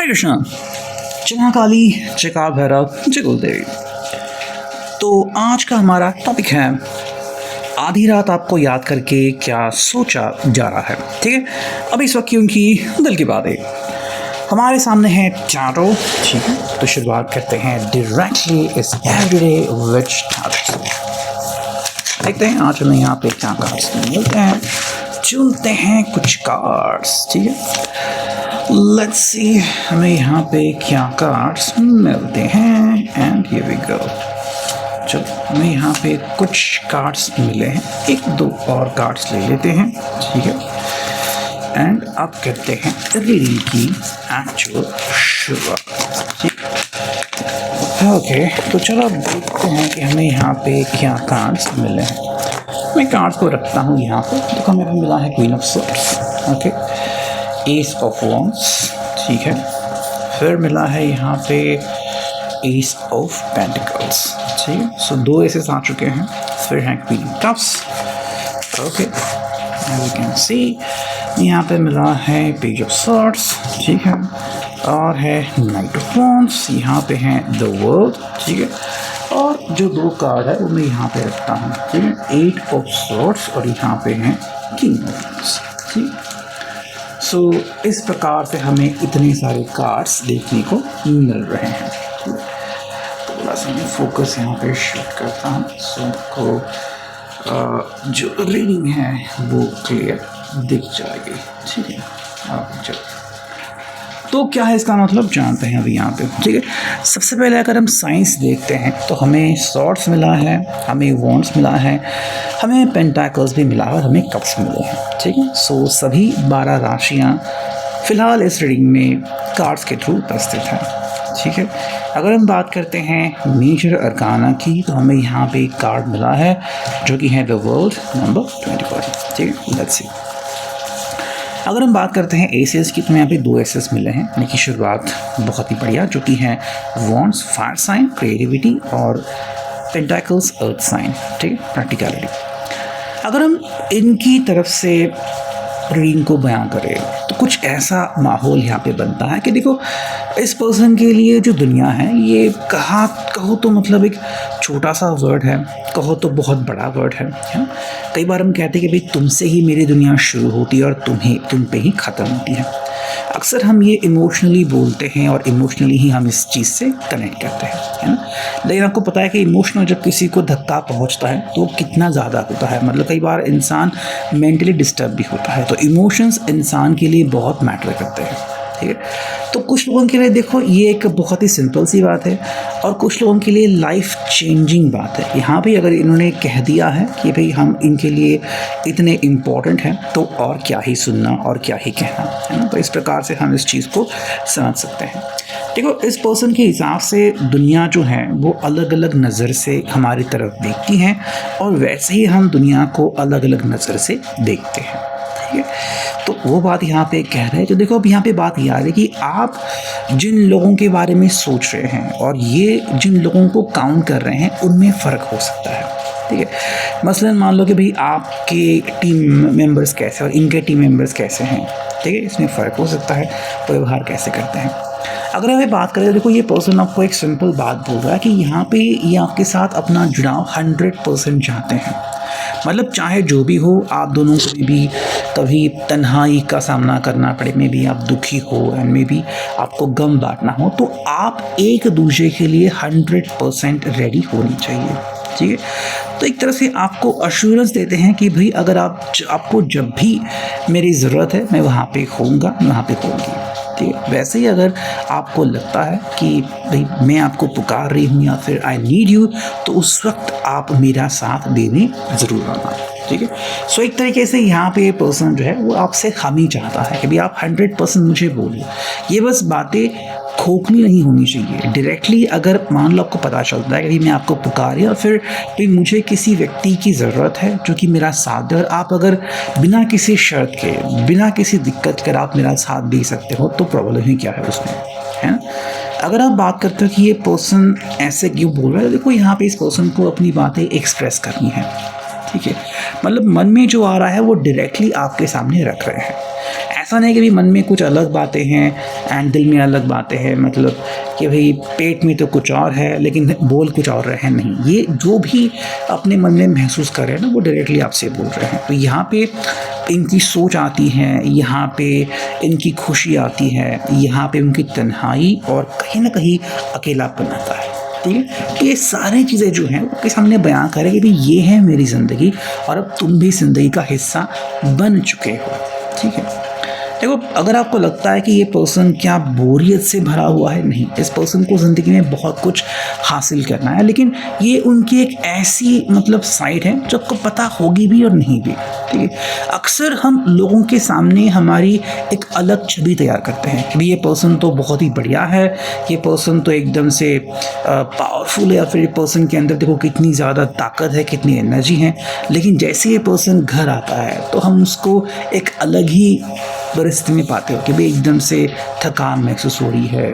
हरे कृष्णा। जय महाकाली, जय काल भैरव, जय कुलदेवी। तो आज का हमारा टॉपिक है आधी रात आपको याद करके क्या सोचा जा रहा है। ठीक है, अब इस वक्त की उनकी दिल की बात है। हमारे सामने है टैरो। ठीक है, तो शुरुआत करते हैं डायरेक्टली इस एवरीडे विच टैरो। देखते हैं आज हमें यहाँ पे क्या कार्ड्स मिलते हैं। चुनते हैं कुछ कार्ड्स। ठीक है, लेट्स सी हमें यहाँ पे क्या कार्ड्स मिलते हैं। And here we go. चलो, हमें यहाँ पे कुछ कार्ड्स मिले हैं, एक दो और कार्ड्स ले लेते हैं। ठीक है, एंड अब करते हैं रीडिंग की एक्चुअल शुरुआत। ठीक है, ओके, तो चलो अब देखते हैं कि हमें यहाँ पे क्या कार्ड्स मिले हैं। मैं कार्ड्स को रखता हूँ यहाँ पे। तो हमें भी मिला है queen of swords, okay, S of wands. ठीक है, फिर मिला है यहाँ पे एस ऑफ पेंटिकल्स। ठीक है, सो दो एसेस आ चुके हैं। फिर हैं queen cups, okay, you can see यहाँ पे मिला है पेज ऑफ सॉर्ड्स। ठीक है, और है नाइट ऑफ वॉन्ड्स। यहाँ पे हैं द वर्ल्ड। ठीक है, और जो दो कार्ड है वो मैं यहाँ पे रखता हूँ। ठीक है, एट ऑफ सॉर्ड्स और यहाँ पे हैं किंग ऑफ वॉन्ड्स। ठीक, सो इस प्रकार से हमें इतने सारे कार्ड्स देखने को मिल रहे हैं। थोड़ा सा मैं फोकस यहाँ पे शिफ्ट करता हूँ, सो को जो रीडिंग है वो क्लियर दिख जाएगी। ठीक है, चलो, तो क्या है इसका मतलब जानते हैं अभी यहाँ पे। ठीक है, सबसे पहले अगर हम साइंस देखते हैं तो हमें सॉर्ड्स मिला है, हमें वॉन्ड्स मिला है, हमें पेंटाकल्स भी मिला है और हमें कप्स मिले हैं। ठीक है, सो सभी 12 राशियाँ फिलहाल इस रीडिंग में कार्ड्स के थ्रू उपस्थित हैं। ठीक है, अगर हम बात करते हैं मेजर अरकाना की तो हमें यहाँ पे एक कार्ड मिला है जो कि है द वर्ल्ड नंबर 25। ठीक है, लेट्स सी। अगर हम बात करते हैं एसेस की तो यहाँ पे दो एसेस मिले हैं, यानी कि शुरुआत बहुत ही बढ़िया, जो कि हैं वॉन्ड्स फायर साइन क्रिएटिविटी और पेंटाकल्स अर्थ साइन। ठीक है, प्रैक्टिकलिटी। अगर हम इनकी तरफ से रीडिंग को बयां करें तो कुछ ऐसा माहौल यहाँ पे बनता है कि देखो, इस पर्सन के लिए जो दुनिया है ये कहो तो मतलब एक छोटा सा वर्ड है, कहो तो बहुत बड़ा वर्ड है ना। कई बार हम कहते हैं कि भाई तुमसे ही मेरी दुनिया शुरू होती है और तुम पे ही ख़त्म होती है। अक्सर हम ये इमोशनली बोलते हैं और इमोशनली ही हम इस चीज़ से कनेक्ट करते हैं, है ना। लेकिन आपको पता है कि इमोशनल जब किसी को धक्का पहुंचता है तो कितना ज़्यादा होता है, मतलब कई बार इंसान मेंटली डिस्टर्ब भी होता है। तो इमोशंस इंसान के लिए बहुत मैटर करते हैं। ठीक है, तो कुछ लोगों के लिए देखो ये एक बहुत ही सिंपल सी बात है और कुछ लोगों के लिए लाइफ चेंजिंग बात है। यहाँ पे अगर इन्होंने कह दिया है कि भाई हम इनके लिए इतने इम्पोर्टेंट हैं तो और क्या ही सुनना और क्या ही कहना, है ना। तो इस प्रकार से हम इस चीज़ को समझ सकते हैं। देखो, इस पर्सन के हिसाब से दुनिया जो है वो अलग अलग नज़र से हमारी तरफ देखती हैं और वैसे ही हम दुनिया को अलग अलग नज़र से देखते हैं। ठीक है, तो वो बात यहाँ पे कह रहे हैं। तो देखो, अब यहाँ पे बात यह आ रही है कि आप जिन लोगों के बारे में सोच रहे हैं और ये जिन लोगों को काउंट कर रहे हैं उनमें फ़र्क हो सकता है। ठीक है, मसलन मान लो कि भाई आपके टीम मेंबर्स कैसे और इनके टीम मेंबर्स कैसे हैं। ठीक है, इसमें फ़र्क हो सकता है, व्यवहार कैसे करते हैं। अगर हमें बात करें तो देखो, ये पर्सन आपको एक सिंपल बात बोल रहा है कि यहाँ पे ये आपके साथ अपना जुड़ाव 100% चाहते हैं। मतलब चाहे जो भी हो, आप दोनों को भी कभी तन्हाई का सामना करना पड़े, में भी आप दुखी हो एंड में भी आपको गम बांटना हो, तो आप एक दूसरे के लिए 100% रेडी होनी चाहिए। ठीक है, तो एक तरह से आपको अश्योरेंस देते हैं कि भाई अगर आपको जब भी मेरी ज़रूरत है मैं वहाँ पे होऊंगा, वहाँ पे होंगी। ठीक है, वैसे ही अगर आपको लगता है कि भाई मैं आपको पुकार रही हूँ या फिर आई नीड यू, तो उस वक्त आप मेरा साथ देने ज़रूर आना। ठीक है, सो एक तरीके से यहाँ पे ये पर्सन जो है वो आपसे हम ही चाहता है कि भाई आप 100% मुझे बोलो। ये बस बातें खोखली नहीं होनी चाहिए। डायरेक्टली अगर मान लो आपको पता चलता है कि मैं आपको पुकारिए और फिर मुझे किसी व्यक्ति की ज़रूरत है जो कि मेरा साथ दे, और आप अगर बिना किसी शर्त के, बिना किसी दिक्कत के आप मेरा साथ दे सकते हो, तो प्रॉब्लम ही क्या है उसमें, है ना। अगर आप बात करते हो कि ये पर्सन ऐसे क्यों बोल रहा है, देखो यहाँ पे इस पर्सन को अपनी बातें एक्सप्रेस करनी है। ठीक है, मतलब मन में जो आ रहा है वो डायरेक्टली आपके सामने रख रहे हैं। ऐसा नहीं कि भाई मन में कुछ अलग बातें हैं एंड दिल में अलग बातें हैं, मतलब कि भाई पेट में तो कुछ और है लेकिन बोल कुछ और रहे हैं, नहीं। ये जो भी अपने मन में महसूस कर रहे हैं ना वो डायरेक्टली आपसे बोल रहे हैं। तो यहाँ पे इनकी सोच आती है, यहाँ पे इनकी खुशी आती है, यहाँ पे उनकी तन्हाई और कहीं ना कहीं अकेलापन आता है। ठीक है, तो ये सारी चीज़ें जो हैं उसके सामने बयां करें कि भाई ये है मेरी ज़िंदगी और अब तुम भी ज़िंदगी का हिस्सा बन चुके हो। ठीक है, देखो अगर आपको लगता है कि ये पर्सन क्या बोरियत से भरा हुआ है, नहीं, इस पर्सन को ज़िंदगी में बहुत कुछ हासिल करना है, लेकिन ये उनकी एक ऐसी मतलब साइड है जो आपको पता होगी भी और नहीं भी। ठीक है, अक्सर हम लोगों के सामने हमारी एक अलग छवि तैयार करते हैं कि भाई ये पर्सन तो बहुत ही बढ़िया है, ये पर्सन तो एकदम से पावरफुल है, या फिर ये पर्सन के अंदर देखो कितनी ज़्यादा ताकत है, कितनी एनर्जी है। लेकिन जैसे ये पर्सन घर आता है तो हम उसको एक अलग ही परिस्थिति में पाते हो कि भाई एकदम से थकान महसूस हो रही है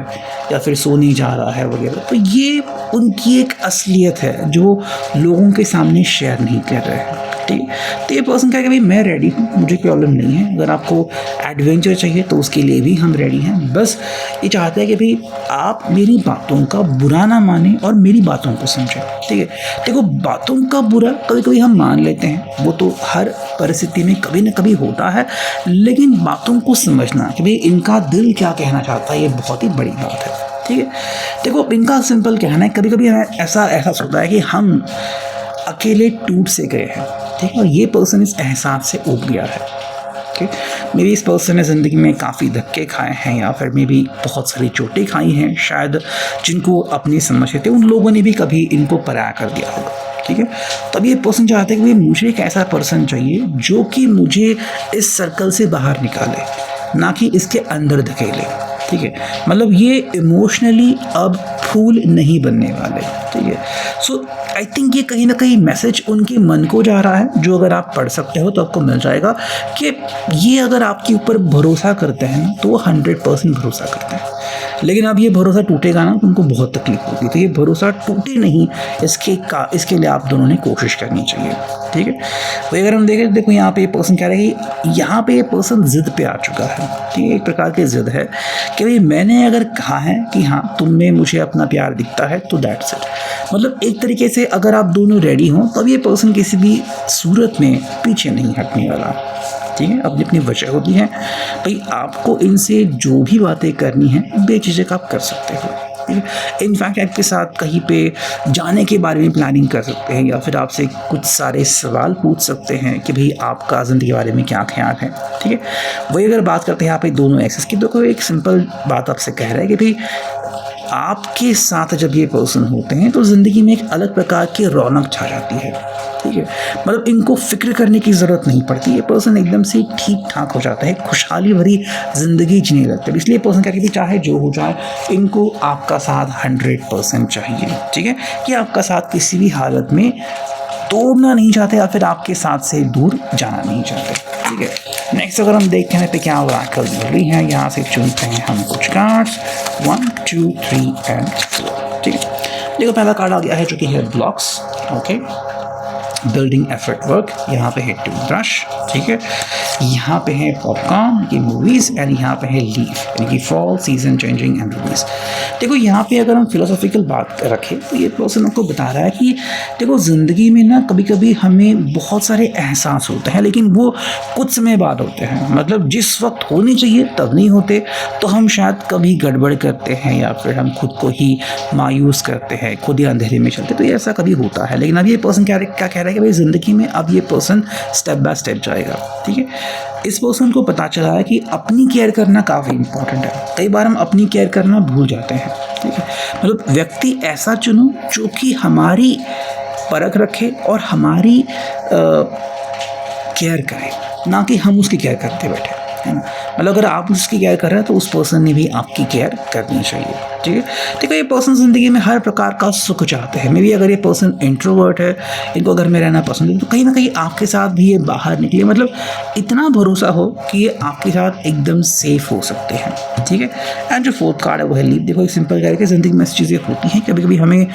या फिर सो नहीं जा रहा है वगैरह। तो ये उनकी एक असलियत है जो लोगों के सामने शेयर नहीं कर रहे हैं। ठीक है, तो ये पर्सन कहा कि भाई मैं रेडी हूँ, मुझे प्रॉब्लम नहीं है, अगर आपको एडवेंचर चाहिए तो उसके लिए भी हम रेडी हैं। बस ये चाहते हैं कि भाई आप मेरी बातों का बुरा ना माने और मेरी बातों को समझें। ठीक है, देखो बातों का बुरा कभी कभी हम मान लेते हैं, वो तो हर परिस्थिति में कभी ना कभी होता है, लेकिन बातों को समझना कि भाई इनका दिल क्या कहना चाहता है ये बहुत ही बड़ी बात है। ठीक है, देखो इनका सिंपल कहना है, कभी कभी हमें ऐसा एहसास होता है कि हम अकेले टूट से गए हैं। ठीक है, और ये पर्सन इस एहसास से उब गया है। ठीक, मे बी इस पर्सन ने ज़िंदगी में काफ़ी धक्के खाए हैं या फिर मे बी बहुत सारी चोटें खाई हैं, शायद जिनको अपनी समझते थे उन लोगों ने भी कभी इनको पराया कर दिया होगा। ठीक है, तब ये पर्सन चाहते हैं कि मुझे एक ऐसा पर्सन चाहिए जो कि मुझे इस सर्कल से बाहर निकाले, ना कि इसके अंदर धकेले। ठीक है, मतलब ये इमोशनली अब फूल नहीं बनने वाले। ठीक है, सो आई थिंक ये कहीं ना कहीं मैसेज उनके मन को जा रहा है, जो अगर आप पढ़ सकते हो तो आपको मिल जाएगा कि ये अगर आपके ऊपर भरोसा करते हैं ना तो वो 100% भरोसा करते हैं। लेकिन अब ये भरोसा टूटेगा ना तो उनको बहुत तकलीफ होगी। तो ये भरोसा टूटे नहीं, इसके लिए आप दोनों ने कोशिश करनी चाहिए। ठीक है, वही अगर हम देखें, देखो यहाँ पे ये पर्सन कह रहे हैं कि यहाँ पे ये पर्सन जिद पे आ चुका है। ठीक है, एक प्रकार की जिद है कि भाई मैंने अगर कहा है कि हाँ तुम में मुझे अपना प्यार दिखता है तो दैट्स इट। मतलब एक तरीके से अगर आप दोनों रेडी हों तब ये पर्सन किसी भी सूरत में पीछे नहीं हटने वाला। ठीक है, अपनी अपनी वजह होती है भाई, आपको इनसे जो भी बातें करनी है बेझिझक आप कर सकते हो। इनफैक्ट आपके साथ कहीं पे जाने के बारे में प्लानिंग कर सकते हैं या फिर आपसे कुछ सारे सवाल पूछ सकते हैं कि भाई आपका ज़िंदगी के बारे में क्या ख्याल है। ठीक है, वही अगर बात करते हैं यहाँ पे दोनों एक्सेस की, तो कोई एक सिंपल बात आपसे कह रहा है कि भाई आपके साथ जब ये पर्सन होते हैं तो ज़िंदगी में एक अलग प्रकार की रौनक छा जाती है। ठीक है, मतलब इनको फिक्र करने की ज़रूरत नहीं पड़ती, ये पर्सन एकदम से ठीक ठाक हो जाता है, खुशहाली भरी ज़िंदगी जीने लगते हैं। इसलिए पर्सन कहते हैं चाहे जो हो जाए इनको आपका साथ 100% चाहिए। ठीक है, कि आपका साथ किसी भी हालत में तोड़ना नहीं चाहते या फिर आपके साथ से दूर जाना नहीं चाहते। ठीक है, नेक्स्ट अगर हम देखते हैं तो क्या ओरेकल जरूरी है, यहाँ से चुनते हैं हम कुछ कार्ड्स 1 2 3 एंड 4। ठीक है, देखो पहला कार्ड आ गया है जो कि है blocks. Okay, building effort work, यहाँ पे है टूथब्रश। ठीक है, यहाँ पे है पॉपकॉर्न की मूवीज़ एंड यहाँ पे है लीफ यानी कि fall season changing and release. देखो यहाँ पे अगर हम फिलोसॉफिकल बात रखें तो ये पर्सन आपको बता रहा है कि देखो ज़िंदगी में ना कभी कभी हमें बहुत सारे एहसास होते हैं लेकिन वो कुछ समय बाद होते हैं, मतलब जिस वक्त होने चाहिए तब नहीं होते, तो हम शायद कभी गड़बड़ करते हैं या फिर हम खुद को ही मायूस करते हैं, खुद ही अंधेरे में चलते, तो ये ऐसा कभी होता है। लेकिन अब ये पर्सन क्या कह रहा है कि भाई ज़िंदगी में अब ये पर्सन स्टेप बाय स्टेप जाएगा। ठीक है, इस पर्सन को पता चला है कि अपनी केयर करना काफ़ी इंपॉर्टेंट है। कई बार हम अपनी केयर करना भूल जाते हैं। ठीक है, मतलब व्यक्ति ऐसा चुनो जो कि हमारी परख रखे और हमारी केयर करे, ना कि हम उसकी केयर करते बैठे, है ना। मतलब अगर आप उसकी केयर कर रहे हैं तो उस पर्सन ने भी आपकी केयर करनी चाहिए। ठीक है। देखो ये पर्सन ज़िंदगी में हर प्रकार का सुख चाहते हैं। मे बी अगर ये पर्सन इंट्रोवर्ट है, इनको घर में रहना पसंद है, तो कहीं ना कहीं आपके साथ भी ये बाहर निकले, मतलब इतना भरोसा हो कि ये आपके साथ एकदम सेफ हो सकते हैं, ठीक है। एंड जो फोर्थ कार्ड है वो है लीप। देखो एक सिंपल करके ज़िंदगी में ऐसी चीज़ें होती हैं, कभी कभी हमें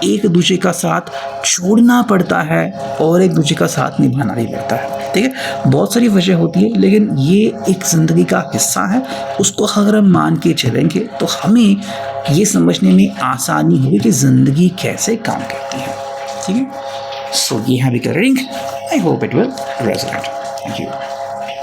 एक दूसरे का साथ छोड़ना पड़ता है और एक दूसरे का साथ निभाना भी पड़ता है, ठीक है। बहुत सारी वजह होती है, लेकिन ये एक ज़िंदगी का हिस्सा है। उसको अगर हम मान के चलेंगे तो हमें ये समझने में आसानी होगी कि ज़िंदगी कैसे काम करती है, ठीक है। सो ये है अभी का reading. I hope it will resonate. Thank you.